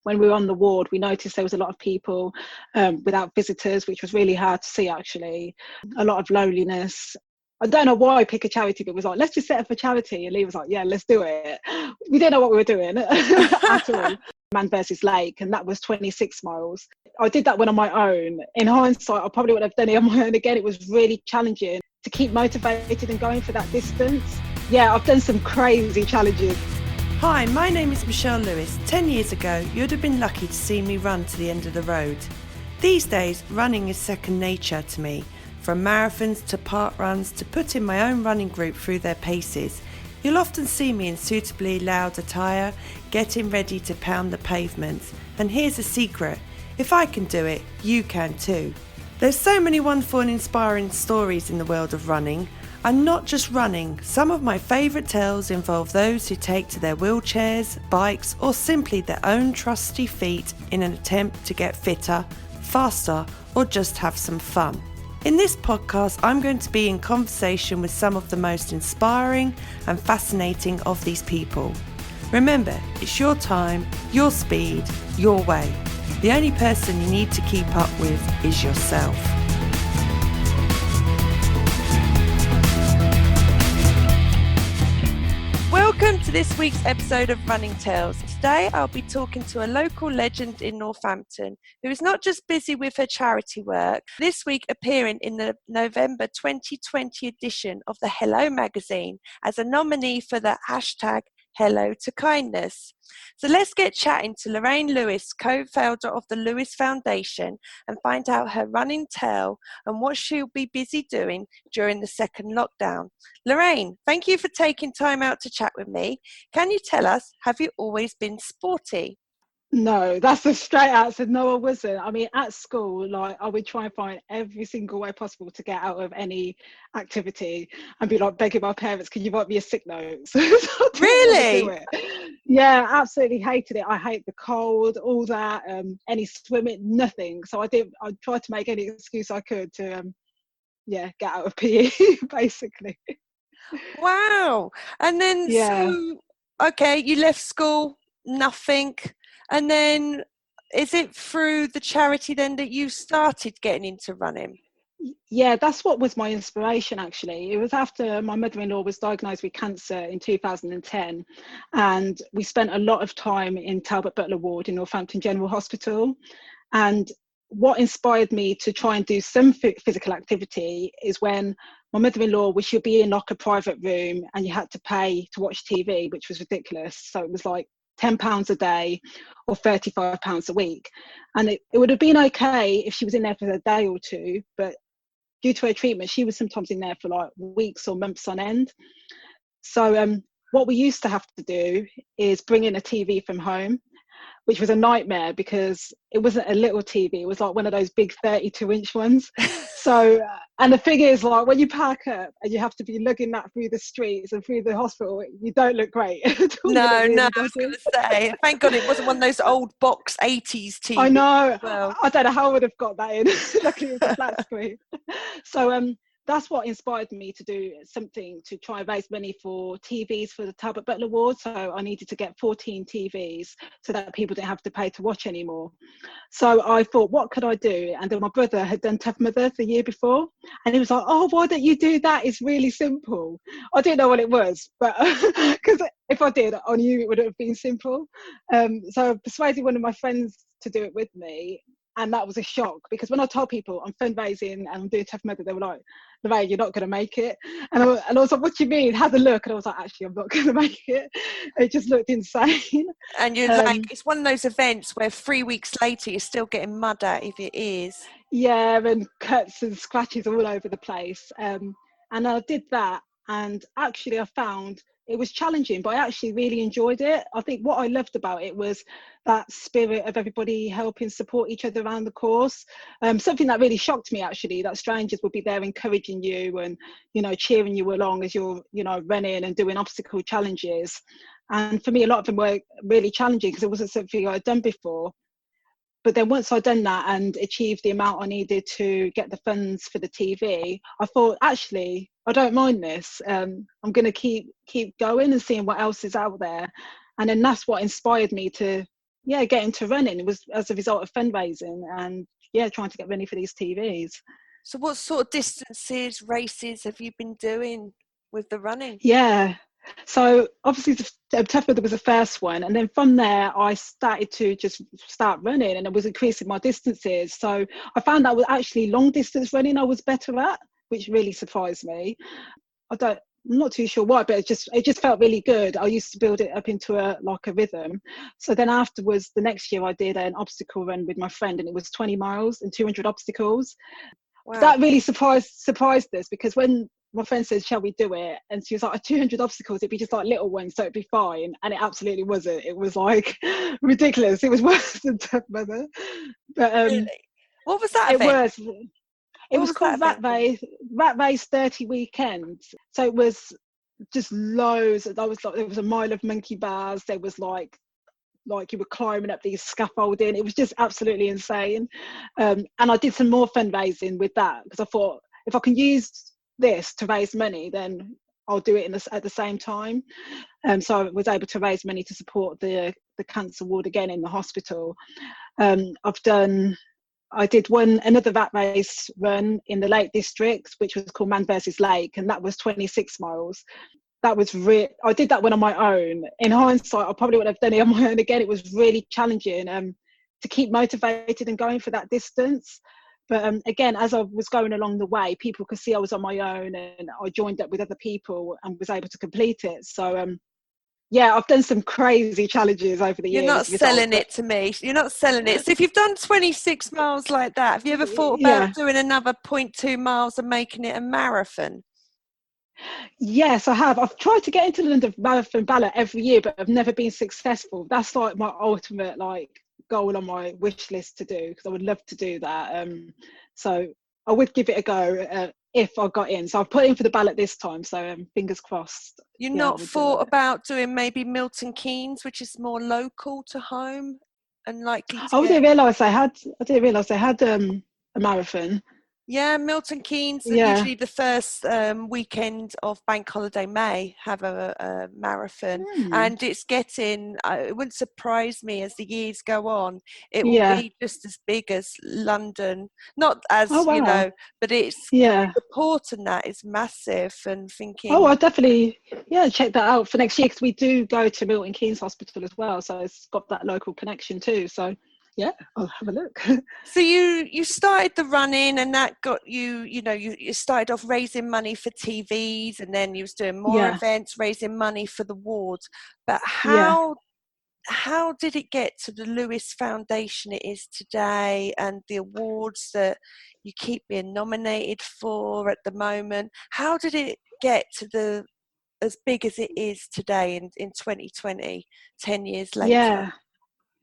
when we were on the ward, we noticed there was a lot of people without visitors, which was really hard to see, actually. A lot of loneliness. I don't know why I pick a charity, but it was like, let's just set up a charity. And Lee was like, yeah, let's do it. We didn't know what we were doing at all. Man versus Lake, and that was 26 miles. I did that one on my own. In hindsight, I probably would have done it on my own again. It was really challenging to keep motivated and going for that distance. Yeah, I've done some crazy challenges. Hi, my name is Lorraine Lewis. 10 years ago, you'd have been lucky to see me run to the end of the road. These days, running is second nature to me. From marathons to park runs to putting my own running group through their paces, you'll often see me in suitably loud attire, getting ready to pound the pavements. And here's a secret, if I can do it, you can too. There's so many wonderful and inspiring stories in the world of running. And not just running, some of my favourite tales involve those who take to their wheelchairs, bikes or simply their own trusty feet in an attempt to get fitter, faster or just have some fun. In this podcast, I'm going to be in conversation with some of the most inspiring and fascinating of these people. Remember, it's your time, your speed, your way. The only person you need to keep up with is yourself. Welcome to this week's episode of Running Tales. Today I'll be talking to a local legend in Northampton who is not just busy with her charity work, this week appearing in the November 2020 edition of the Hello magazine as a nominee for the hashtag Hello to Kindness. So let's get chatting to Lorraine Lewis, co-founder of the Lewis Foundation, and find out her running tale and what she'll be busy doing during the second lockdown. Lorraine, thank you for taking time out to chat with me. Can you tell us, have you always been sporty? No, that's a straight answer. No, I wasn't. I mean, at school, like, I would try and find every single way possible to get out of any activity and be like begging my parents, can you write me a sick note? So I didn't Really? want to do it. Yeah, absolutely hated it. I hate the cold, all that, any swimming, nothing. So I tried to make any excuse I could to, get out of PE, basically. Wow. And then, okay, you left school, nothing. And then is it through the charity then that you started getting into running? Yeah, that's what was my inspiration, actually. It was after my mother-in-law was diagnosed with cancer in 2010, and we spent a lot of time in Talbot Butler Ward in Northampton General Hospital. And what inspired me to try and do some physical activity is when my mother-in-law, she'd be in like a private room and you had to pay to watch TV, which was ridiculous. So it was like £10 a day or £35 a week. And it would have been okay if she was in there for a day or two, but due to her treatment, she was sometimes in there for like weeks or months on end. So what we used to have to do is bring in a TV from home, which was a nightmare because it wasn't a little TV. It was like one of those big 32-inch ones. So, and the thing is, like, when you park up and you have to be lugging that through the streets and through the hospital, you don't look great. No, I was going to say, thank God it wasn't one of those old box 80s TVs. I know. Well, I don't know how I would have got that in. Luckily, it was a flat screen. So that's what inspired me to do something to try and raise money for TVs for the Talbot Butler Ward. So I needed to get 14 TVs so that people didn't have to pay to watch anymore. So I thought, what could I do? And then my brother had done Tough Mudder the year before. And he was like, oh, why don't you do that? It's really simple. I didn't know what it was, but because if I did, I knew it would have been simple. So I persuaded one of my friends to do it with me. And that was a shock because when I told people I'm fundraising and I'm doing Tough Mudder, they were like, Lorraine, you're not going to make it. And I was like, what do you mean? Have a look. And I was like, actually, I'm not going to make it. It just looked insane. And you're like, it's one of those events where 3 weeks later, you're still getting mud at if it is. Yeah, and cuts and scratches all over the place. And I did that. And actually, I found it was challenging, but I actually really enjoyed it. I think what I loved about it was that spirit of everybody helping support each other around the course. Something that really shocked me, actually, that strangers would be there encouraging you and, cheering you along as you're, running and doing obstacle challenges. And for me, a lot of them were really challenging because it wasn't something I'd done before. But then once I'd done that and achieved the amount I needed to get the funds for the TV, I thought, actually, I don't mind this. I'm going to keep going and seeing what else is out there. And then that's what inspired me to get into running. It was as a result of fundraising and trying to get ready for these TVs. So what sort of distances, races have you been doing with the running? Yeah. So obviously the Tough Mudder was the first one, and then from there I started to just start running, and I was increasing my distances. So I found that was actually long distance running I was better at, which really surprised me. I'm not too sure why, but it just felt really good. I used to build it up into a rhythm. So then afterwards, the next year I did an obstacle run with my friend, and it was 20 miles and 200 obstacles. Wow. That really surprised us, because when my friend said, shall we do it? And she was like, 200 obstacles, it'd be just like little ones, so it'd be fine. And it absolutely wasn't. It was like ridiculous. It was worse than Tough Mudder. But Really? What was that it event? was. It was called Rat Race 30 Weekend. So it was just loads. There was a mile of monkey bars. There was like you were climbing up these scaffolding. It was just absolutely insane. And I did some more fundraising with that, because I thought, if I can use this to raise money, then I'll do it at the same time. So I was able to raise money to support the cancer ward again in the hospital. I did another rat race run in the Lake District, which was called Man versus Lake, and that was 26 miles. That was I did that one on my own. In hindsight, I probably would have done it on my own again. It was really challenging to keep motivated and going for that distance. But again, as I was going along the way, people could see I was on my own, and I joined up with other people and was able to complete it. So I've done some crazy challenges over the years. You're not selling it to me. You're not selling it. So if you've done 26 miles like that, have you ever thought about doing another 0.2 miles and making it a marathon? Yes, I have. I've tried to get into the London Marathon ballot every year, but I've never been successful. That's like my ultimate goal on my wish list to do, because I would love to do that. So I would give it a go if I got in. So I've put in for the ballot this time. So fingers crossed. You're not thought about doing maybe Milton Keynes, which is more local to home and likely to I didn't realise they had a marathon. Yeah, Milton Keynes, usually the first weekend of Bank Holiday May have a marathon. And it's getting, it wouldn't surprise me as the years go on, it will be just as big as London. Not as, but it's, the support and that is massive, and thinking... I'll definitely, check that out for next year, because we do go to Milton Keynes Hospital as well. So it's got that local connection too. So yeah, I'll have a look. So you started the running, and that got you, you started off raising money for TVs, and then you was doing more events, raising money for the wards. But how did it get to the Lewis Foundation it is today, and the awards that you keep being nominated for at the moment? How did it get to as big as it is today in 2020, 10 years later? Yeah.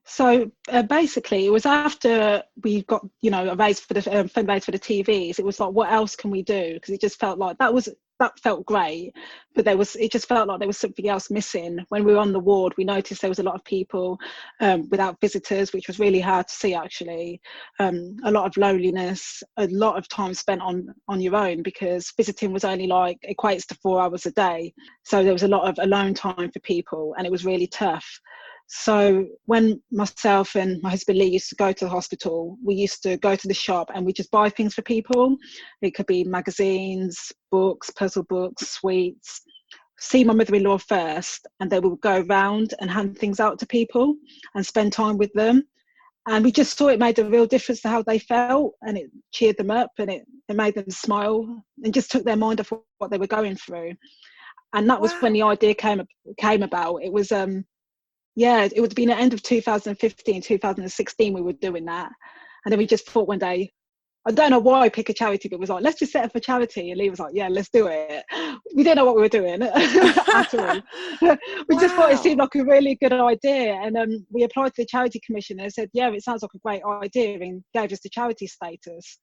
So basically, it was after we got, a raise for the fundraise for the TVs. It was like, what else can we do? Because it just felt like that felt great, but it just felt like there was something else missing. When we were on the ward, we noticed there was a lot of people without visitors, which was really hard to see actually. A lot of loneliness, a lot of time spent on your own, because visiting was only equates to 4 hours a day. So there was a lot of alone time for people, and it was really tough. So when myself and my husband Lee used to go to the hospital, we used to go to the shop and we just buy things for people. It could be magazines, books, puzzle books, sweets. See my mother-in-law first, and they would go around and hand things out to people and spend time with them. And we just saw it made a real difference to how they felt, and it cheered them up, and it made them smile and just took their mind off what they were going through. And that was when the idea came about. It was it would have been at the end of 2015, 2016 we were doing that. And then we just thought one day, I don't know why I pick a charity, but it was like, let's just set up a charity. And Lee was like, yeah, let's do it. We didn't know what we were doing at all. We just thought it seemed like a really good idea. And we applied to the Charity Commission, and they said, yeah, it sounds like a great idea, and gave us the charity status.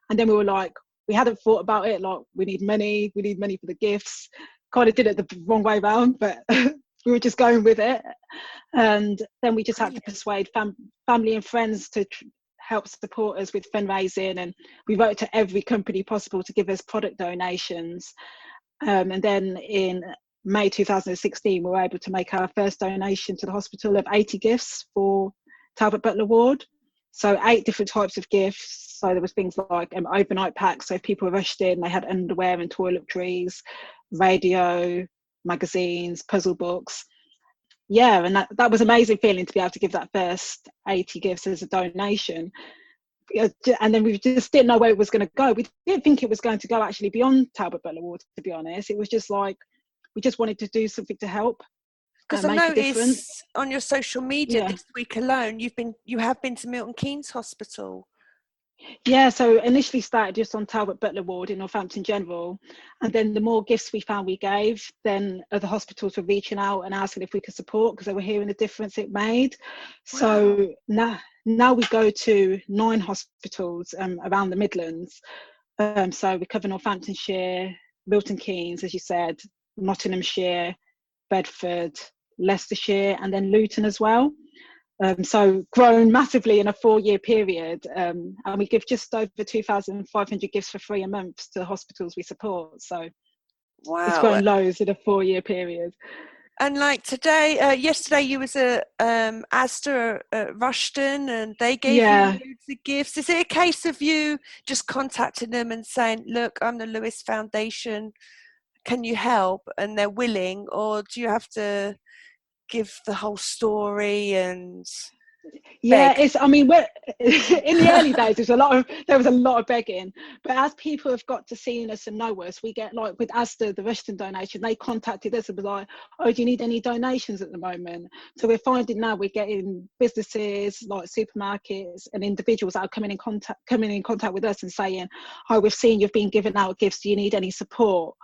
And then we were like, we hadn't thought about it, like, we need money for the gifts. Kind of did it the wrong way around, but we were just going with it. And then we just had to persuade family and friends to help support us with fundraising, and we wrote to every company possible to give us product donations. And then in May 2016 we were able to make our first donation to the hospital of 80 gifts for Talbot Butler ward. So 8 different types of gifts. So there was things like overnight packs. So if people were rushed in, they had underwear and toiletries, radio, magazines, puzzle books. Yeah, and that was amazing feeling to be able to give that first 80 gifts as a donation. And then we just didn't know where it was going to go. We didn't think it was going to go actually beyond Talbot Butler ward, to be honest. It was just like, we just wanted to do something to help. Because I Make a difference. noticed on your social media this week alone, you have been to Milton Keynes Hospital. Yeah, so initially started just on Talbot Butler ward in Northampton General, and then the more gifts we found we gave, then other hospitals were reaching out and asking if we could support because they were hearing the difference it made. Wow. So now we go to 9 hospitals around the Midlands. So we cover Northamptonshire, Milton Keynes, as you said, Nottinghamshire, Bedford, Leicestershire, and then Luton as well. So grown massively in a 4-year period, and we give just over 2,500 gifts for free a month to the hospitals we support. So wow, it's grown loads in a 4-year period. And like today, yesterday you was at Asda at Rushton, and they gave you loads of gifts. Is it a case of you just contacting them and saying, "Look, I'm the Lewis Foundation. Can you help?" And they're willing, or do you have to give the whole story and beg? It's I mean, we're in the early days there was a lot of begging, but as people have got to see us and know us, we get, like with Asda, the Rushton donation, they contacted us and was like, "Oh, do you need any donations at the moment?" So we're finding now we're getting businesses like supermarkets and individuals that are coming in contact with us and saying, "Oh, we've seen you've been giving out gifts, do you need any support?"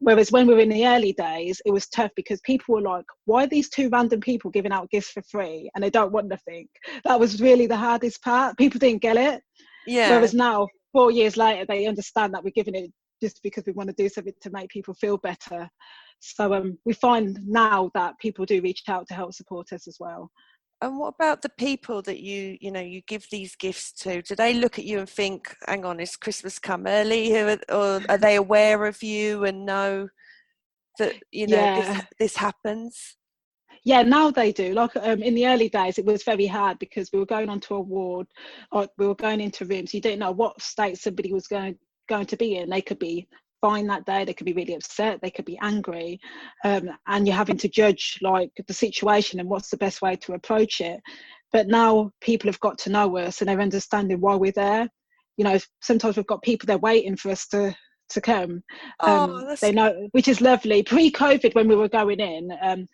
Whereas when we were in the early days, it was tough because people were like, "Why are these 2 random people giving out gifts for free and they don't want nothing?" That was really the hardest part. People didn't get it. Yeah. Whereas now, 4 years later, they understand that we're giving it just because we want to do something to make people feel better. So we find now that people do reach out to help support us as well. And what about the people that you give these gifts to? Do they look at you and think, "Hang on, is Christmas come early?" Or are they aware of you and know that this happens? Yeah, now they do. Like in the early days, it was very hard because we were going onto a ward, or we were going into rooms. You didn't know what state somebody was going to be in. They could be fine that day, they could be really upset, they could be angry, and you're having to judge like the situation and what's the best way to approach it. But now people have got to know us and they're understanding why we're there. Sometimes we've got people there waiting for us to come. They know, which is lovely. Pre-COVID, when we were going in,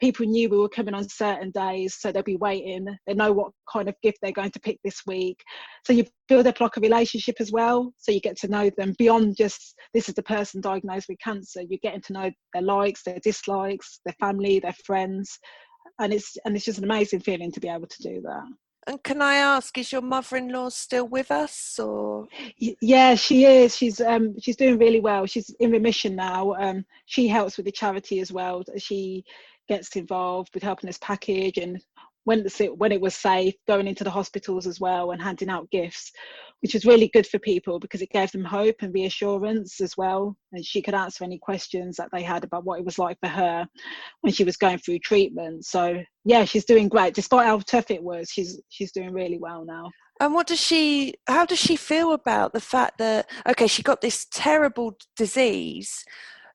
people knew we were coming on certain days, so they'll be waiting. They know what kind of gift they're going to pick this week. So you build up like a relationship as well. So you get to know them beyond just, this is the person diagnosed with cancer. You're getting to know their likes, their dislikes, their family, their friends. And it's just an amazing feeling to be able to do that. And can I ask, is your mother-in-law still with us, or? Yeah, she is. She's doing really well. She's in remission now. She helps with the charity as well. She gets involved with helping us package, and when it was safe, going into the hospitals as well and handing out gifts, which was really good for people because it gave them hope and reassurance as well. And she could answer any questions that they had about what it was like for her when she was going through treatment. So yeah, she's doing great. Despite how tough it was, she's doing really well now. And how does she feel about the fact that, okay, she got this terrible disease,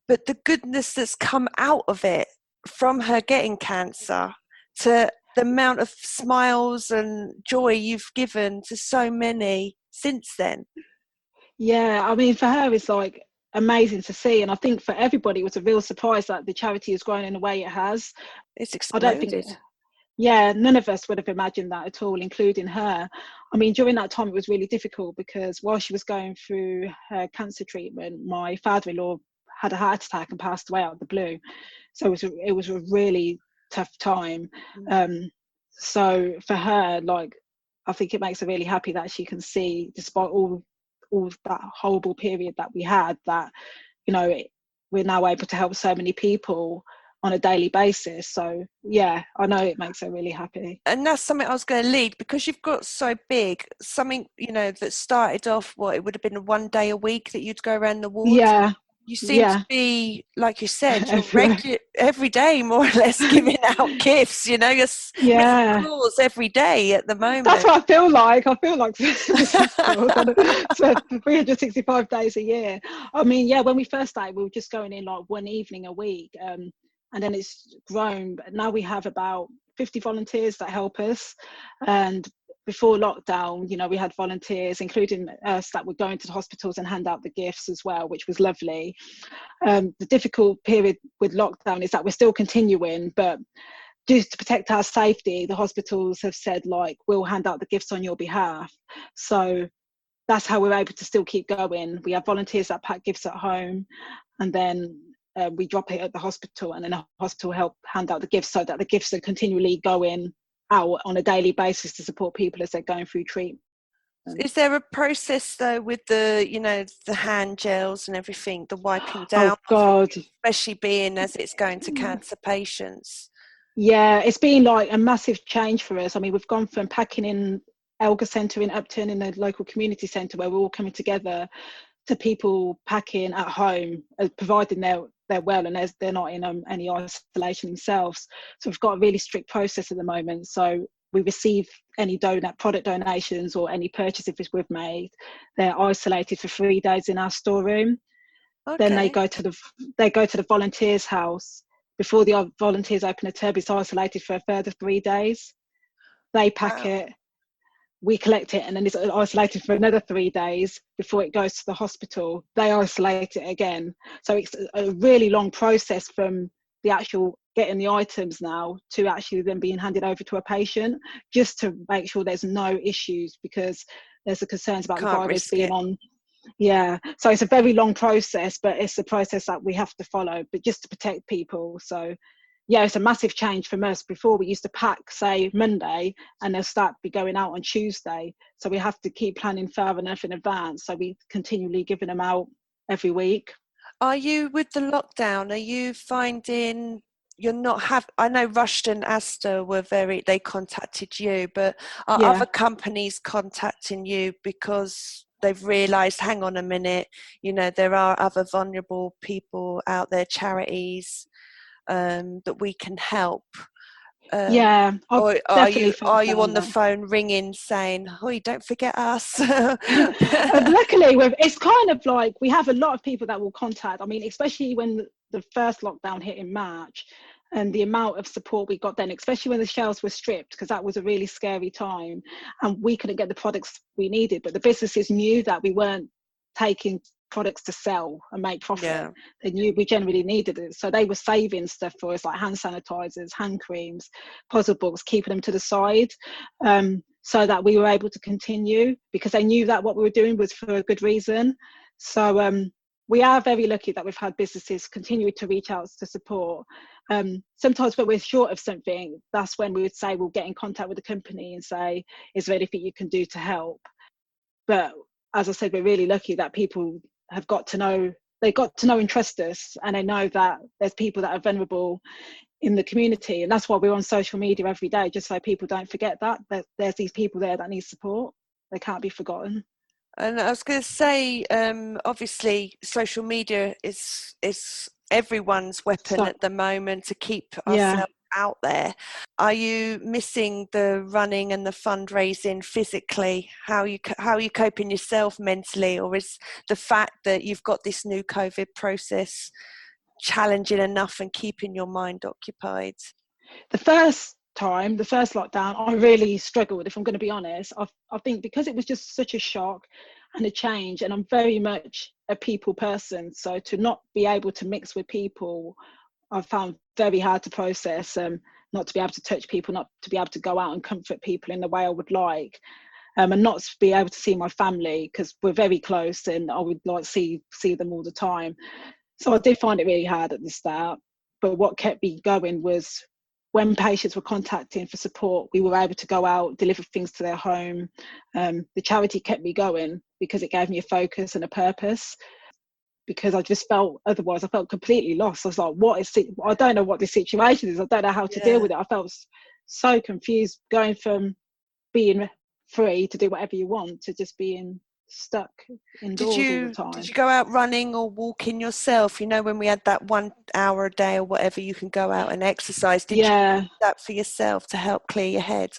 but the goodness that's come out of it from her getting cancer, to the amount of smiles and joy you've given to so many since then? Yeah, I mean, for her, it's like amazing to see. And I think for everybody, it was a real surprise that the charity has grown in the way it has. It's exploded. I don't think, none of us would have imagined that at all, including her. I mean, during that time, it was really difficult because while she was going through her cancer treatment, my father-in-law had a heart attack and passed away out of the blue. So it was a really tough time. So for her, like, I think it makes her really happy that she can see, despite all that horrible period that we had, that, we're now able to help so many people on a daily basis. So yeah, I know it makes her really happy. And that's something I was going to lead, because you've got so big, something, that started off, it would have been 1 day a week that you'd go around the ward. Yeah. You seem to Yeah. be, like you said, you're Everywhere. every day, more or less, giving out gifts. You're making Yeah. calls every day at the That's moment. what I feel like. I feel like Mrs. Claus so 365 days a year. I mean, yeah, when we first started, we were just going in like one evening a week. And then it's grown. But now we have about 50 volunteers that help us. And before lockdown, we had volunteers, including us, that would go into the hospitals and hand out the gifts as well, which was lovely. The difficult period with lockdown is that we're still continuing, but just to protect our safety, the hospitals have said, like, we'll hand out the gifts on your behalf. So that's how we're able to still keep going. We have volunteers that pack gifts at home, and then we drop it at the hospital, and then the hospital help hand out the gifts, so that the gifts are continually going out on a daily basis to support people as they're going through treatment. Is there a process though with the hand gels and everything, the wiping down Oh God, especially being as it's going to cancer patients? yeah, it's been like a massive change for us. I mean, we've gone from packing in Elgar Centre in Upton, in the local community centre where we're all coming together, to people packing at home, providing they're well and they're not in any isolation themselves. So we've got a really strict process at the moment. So we receive any product donations or any purchases we've made, they're isolated for 3 days in our storeroom. Okay. Then they go to the volunteers' house. Before the volunteers open a tub, it's isolated for a further 3 days. They pack it, we collect it, and then it's isolated for another 3 days before it goes to the hospital. They isolate it again. So it's a really long process from the actual getting the items now to actually then being handed over to a patient, just to make sure there's no issues, because there's the concerns about the virus being on. Yeah, so it's a very long process, but it's a process that we have to follow, but just to protect people. So yeah, it's a massive change from us. Before, we used to pack, say, Monday, and they'll start be going out on Tuesday. So we have to keep planning far enough in advance. So we continually giving them out every week. Are you, with the lockdown, are you finding you're not I know Rushton Astor they contacted you, but are other companies contacting you because they've realised, hang on a minute, there are other vulnerable people out there, charities, that we can help? Yeah, or are you on the that. phone ringing saying, "Oi, don't forget us"? Luckily, it's kind of like we have a lot of people that will contact. I mean, especially when the first lockdown hit in March, and the amount of support we got then, especially when the shelves were stripped, because that was a really scary time, and we couldn't get the products we needed. But the businesses knew that we weren't taking products to sell and make profit. Yeah. They knew we generally needed it, so they were saving stuff for us, like hand sanitizers, hand creams, puzzle books, keeping them to the side, so that we were able to continue, because they knew that what we were doing was for a good reason. So we are very lucky that we've had businesses continue to reach out to support. Sometimes when we're short of something, that's when we would say we'll get in contact with the company and say, is there anything you can do to help? But as I said, we're really lucky that people have got to know and trust us, and they know that there's people that are vulnerable in the community, and that's why we're on social media every day, just so people don't forget that there's these people there that need support. They can't be forgotten. And I was going to say, obviously, social media is everyone's weapon at the moment to keep ourselves out there. Are you missing the running and the fundraising physically? How are you coping yourself mentally, or is the fact that you've got this new COVID process challenging enough and keeping your mind occupied? The first lockdown, I really struggled, if I'm going to be honest. I think because it was just such a shock and a change, and I'm very much a people person, so to not be able to mix with people, I found very hard to process. Not to be able to touch people, not to be able to go out and comfort people in the way I would like, and not to be able to see my family, because we're very close and I would like see them all the time. So I did find it really hard at the start, but what kept me going was when patients were contacting for support, we were able to go out, deliver things to their home. The charity kept me going because it gave me a focus and a purpose, because I just felt, otherwise I felt completely lost. I was like, I don't know what this situation is. I don't know how to deal with it. I felt so confused, going from being free to do whatever you want to just being stuck Did indoors all the you time. go out running or walking yourself? You know, when we had that 1 hour a day or whatever, you can go out and exercise. Did you Yeah. do that for yourself to help clear your head?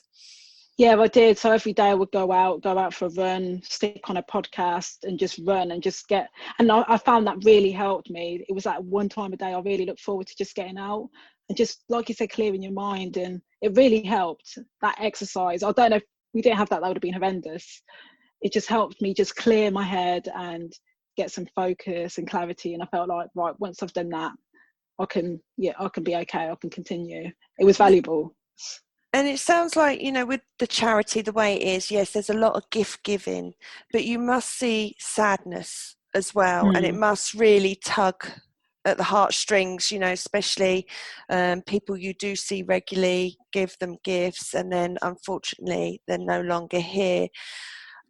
Yeah, I did. So every day I would go out for a run, stick on a podcast and just run and just get, and I found that really helped me. It was like one time a day I really look forward to just getting out and just, like you said, clearing your mind. And it really helped, that exercise. I don't know if we didn't have that, that would have been horrendous. It just helped me just clear my head and get some focus and clarity. And I felt like, right, once I've done that, I can be okay. I can continue. It was valuable. And it sounds like, you know, with the charity, the way it is, yes, there's a lot of gift giving, but you must see sadness as well. And it must really tug at the heartstrings, you know, especially people you do see regularly, give them gifts, and then unfortunately they're no longer here.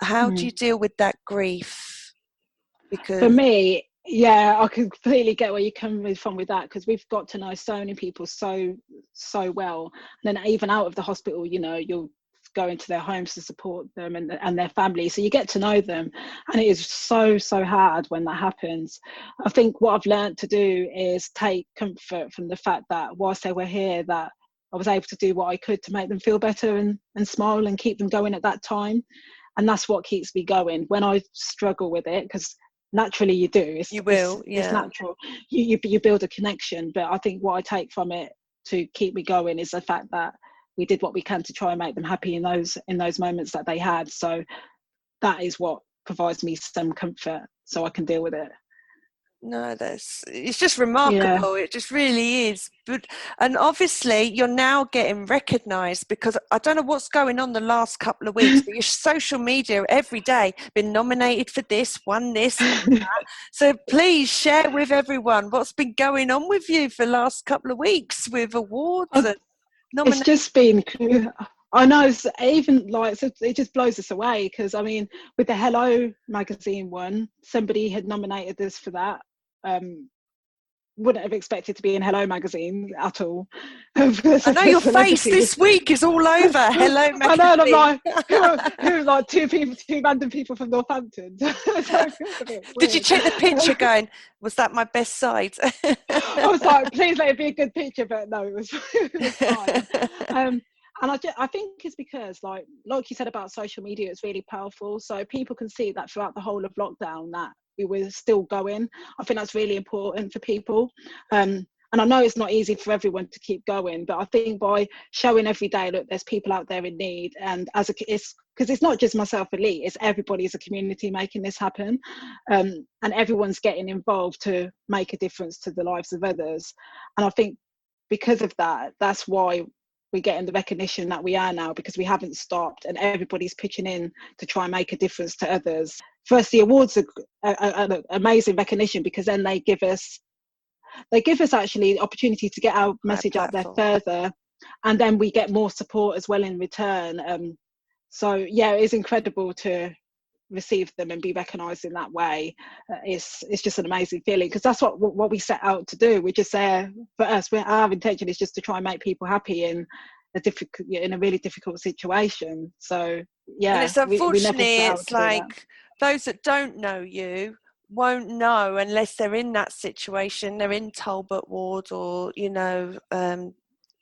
How do you deal with that grief? For Because me, yeah, I can completely get where you're coming from with that, because we've got to know so many people so well. And then even out of the hospital, you know, you'll go into their homes to support them and their family. So you get to know them. And it is so hard when that happens. I think what I've learned to do is take comfort from the fact that whilst they were here, that I was able to do what I could to make them feel better and smile and keep them going at that time. And that's what keeps me going when I struggle with it, because naturally you do. It's natural. You build a connection. But I think what I take from it to keep me going is the fact that we did what we can to try and make them happy in those moments that they had. So that is what provides me some comfort, so I can deal with it. no, it's just Yeah. remarkable. It just really is. And obviously you're now getting recognised, because I don't know what's going on the last couple of weeks, but your social media every day been nominated for this, won this, won that. So please share with everyone what's been going on with you for the last couple of weeks with awards and It's nominations. just been, I know, it's even like, so it just blows us away, because I mean, with the Hello magazine one, somebody had nominated us for that. Wouldn't have expected to be in Hello magazine at all. I know your face this week is all over Hello magazine. I know, and I'm like, who like two random people from Northampton. So it feels a bit Did you weird. check the picture going, was that my best side? I was like, please let it be a good picture, but no, it was fine. And I think it's because, like you said about social media, it's really powerful. So people can see that throughout the whole of lockdown that we were still going. I think that's really important for people. And I know it's not easy for everyone to keep going, but I think by showing every day, look, there's people out there in need, and because it's not just myself, Elite, it's everybody as a community making this happen, and everyone's getting involved to make a difference to the lives of others. And I think because of that, that's why we're getting the recognition that we are now, because we haven't stopped and everybody's pitching in to try and make a difference to others. First, the awards are an amazing recognition, because then they give us actually the opportunity to get our message out there further, and then we get more support as well in return. So yeah, it is incredible to receive them and be recognised in that way. It's just an amazing feeling, because that's what we set out to do. We're just there for us. Our intention is just to try and make people happy in a really difficult situation. So yeah, And it's we never unfortunately, set out it's to do that. like those that don't know you won't know unless they're in that situation. They're in Talbot ward, or you know,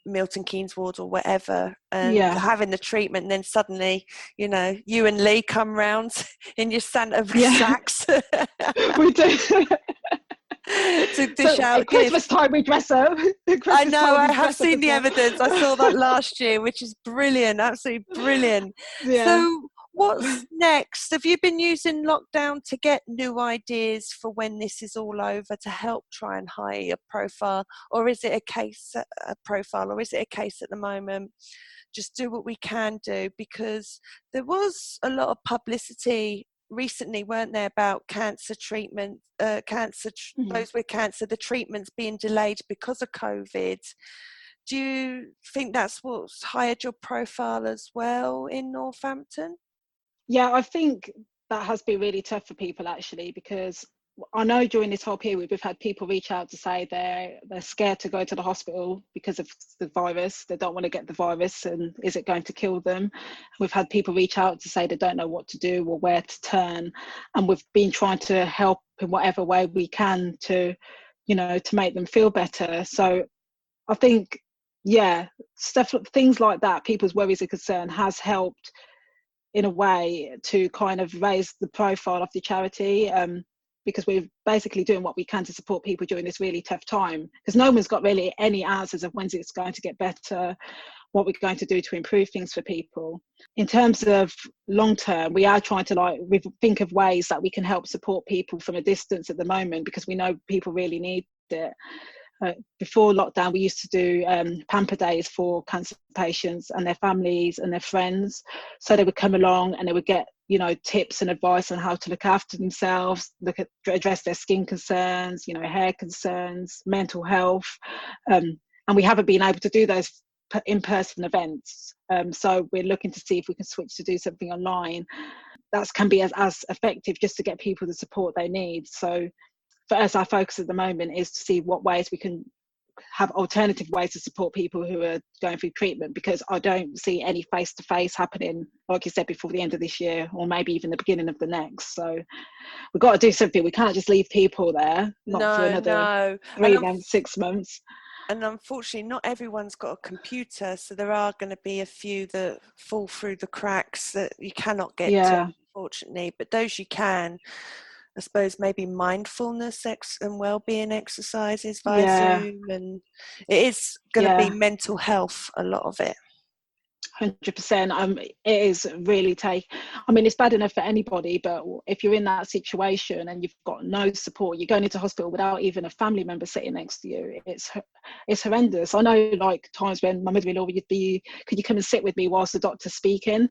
Milton Keynes ward or whatever, and Yeah. having the treatment, and then suddenly, you know, you and Lee come round in your Santa sacks We do. to dish So out at Christmas gifts. time we dress up. At I Christmas know, time I we have dress up seen as the well. evidence. I saw that last year, which is brilliant, absolutely brilliant. Yeah. So what's next? Have you been using lockdown to get new ideas for when this is all over, to help try and hire your profile? Or is it a case at the moment, just do what we can do? Because there was a lot of publicity recently, weren't there, about cancer treatment, those with cancer, the treatments being delayed because of COVID. Do you think that's what's hired your profile as well in Northampton? Yeah, I think that has been really tough for people actually, because I know during this whole period we've had people reach out to say they're scared to go to the hospital because of the virus. They don't want to get the virus, and is it going to kill them? We've had people reach out to say they don't know what to do or where to turn, and we've been trying to help in whatever way we can to, you know, to make them feel better. So I think, yeah, stuff, things like that, people's worries and concern has helped in a way to kind of raise the profile of the charity, because we're basically doing what we can to support people during this really tough time, because no one's got really any answers of when it's going to get better, what we're going to do to improve things for people. In terms of long term, we are trying to we think of ways that we can help support people from a distance at the moment, because we know people really need it. Before lockdown, we used to do pamper days for cancer patients and their families and their friends. So they would come along and they would get, you know, tips and advice on how to look after themselves, address their skin concerns, you know, hair concerns, mental health. And we haven't been able to do those in-person events. So we're looking to see if we can switch to do something online that can be as effective, just to get people the support they need. So for us, our focus at the moment is to see what ways we can have alternative ways to support people who are going through treatment, because I don't see any face-to-face happening, like you said, before the end of this year, or maybe even the beginning of the next. So we've got to do something. We can't just leave people there, not for another 3 months, 6 months. And unfortunately, not everyone's got a computer, so there are going to be a few that fall through the cracks that you cannot get to, unfortunately. But those you can, I suppose, maybe mindfulness and well-being exercises via Zoom, and it is going to be mental health, a lot of it. 100%. It is really I mean, it's bad enough for anybody, but if you're in that situation and you've got no support, you're going into hospital without even a family member sitting next to you, it's horrendous. I know, like, times when my mother-in-law would be, could you come and sit with me whilst the doctor's speaking?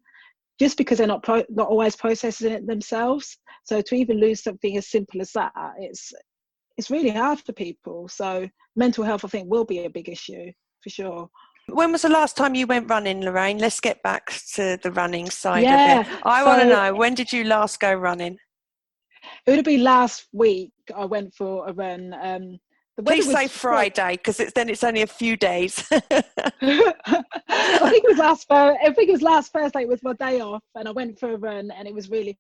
Just because they're not always processing it themselves. So to even lose something as simple as that, it's really hard for people. So mental health, I think, will be a big issue for sure. When was the last time you went running, Lorraine? Let's get back to the running side of it. I want to know, when did you last go running? It would have been last week. I went for a run. Please say Friday, because then it's only a few days. I think it was last Thursday. It was my day off, and I went for a run, and it was really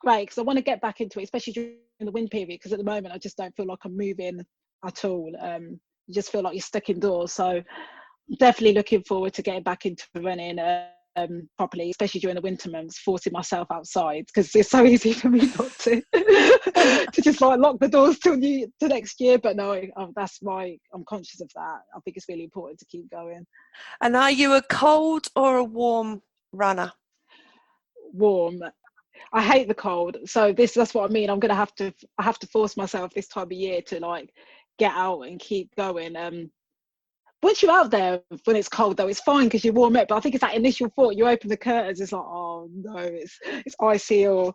great because I want to get back into it, especially during the wind period. Because at the moment, I just don't feel like I'm moving at all. You just feel like you're stuck indoors. So definitely looking forward to getting back into running properly, especially during the winter months, forcing myself outside, because it's so easy for me not to to just like lock the doors till next year. But no, I'm conscious of that. I think it's really important to keep going. And are you a cold or a warm runner? Warm. I hate the cold, so that's what I mean. I have to force myself this time of year to like get out and keep going. Once you're out there, when it's cold though, it's fine because you warm up. But I think it's that initial thought. You open the curtains, it's like, oh no, it's icy, or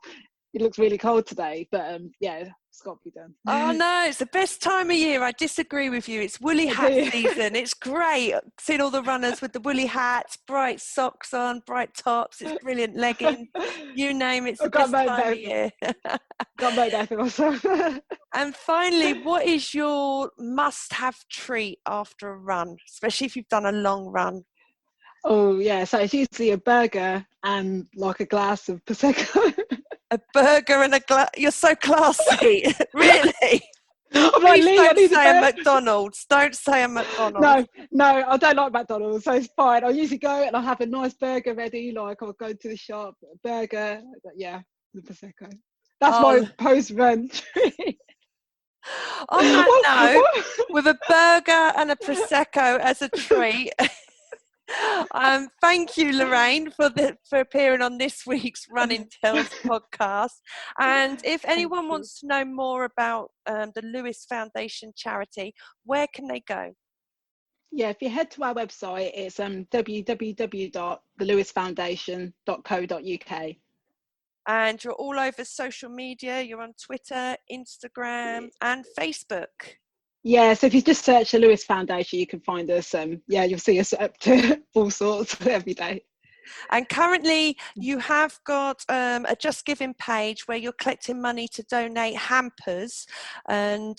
it looks really cold today. But it's got to be done. Oh no, it's the best time of year. I disagree with you. It's woolly hat season. It's great seeing all the runners with the woolly hats, bright socks on, bright tops. It's brilliant, leggings, you name it. It's the best time of year. Got my death myself. And finally, what is your must-have treat after a run, especially if you've done a long run? Oh yeah, so it's usually a burger and like a glass of Prosecco. A burger and a glass. You're so classy. Really? I'm like, don't say a McDonald's. Don't say a McDonald's. No, I don't like McDonald's, so it's fine. I usually go and I'll have a nice burger ready. Like I'll go to the shop, a burger, the Prosecco. That's my post-run treat. On that note, with a burger and a Prosecco as a treat. Thank you, Lorraine, for appearing on this week's Running Tales podcast. And if anyone wants to know more about the Lewis Foundation charity, where can they go? Yeah, if you head to our website, it's www.thelewisfoundation.co.uk. And you're all over social media. You're on Twitter, Instagram, and Facebook. Yeah, so if you just search the Lewis Foundation, you can find us. You'll see us up to all sorts every day. And currently you have got a Just Giving page where you're collecting money to donate hampers, and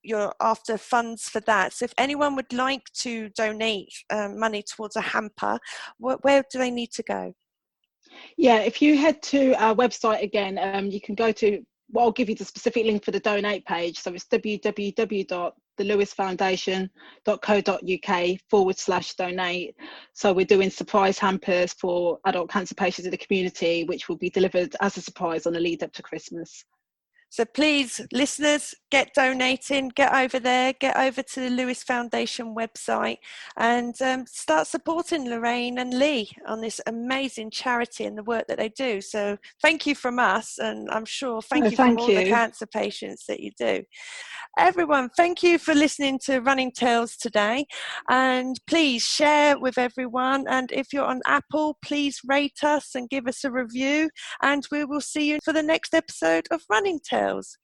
you're after funds for that. So if anyone would like to donate money towards a hamper, where do they need to go? Yeah, if you head to our website again, you can go to, well, I'll give you the specific link for the donate page. So it's www.thelewisfoundation.co.uk/donate. So we're doing surprise hampers for adult cancer patients in the community, which will be delivered as a surprise on the lead up to Christmas. So please, listeners, get donating, get over there, get over to the Lewis Foundation website, and start supporting Lorraine and Lee on this amazing charity and the work that they do. So thank you from us, and I'm sure thank you from all the cancer patients that you do. Everyone, thank you for listening to Running Tales today, and please share with everyone, and if you're on Apple, please rate us and give us a review, and we will see you for the next episode of Running Tales.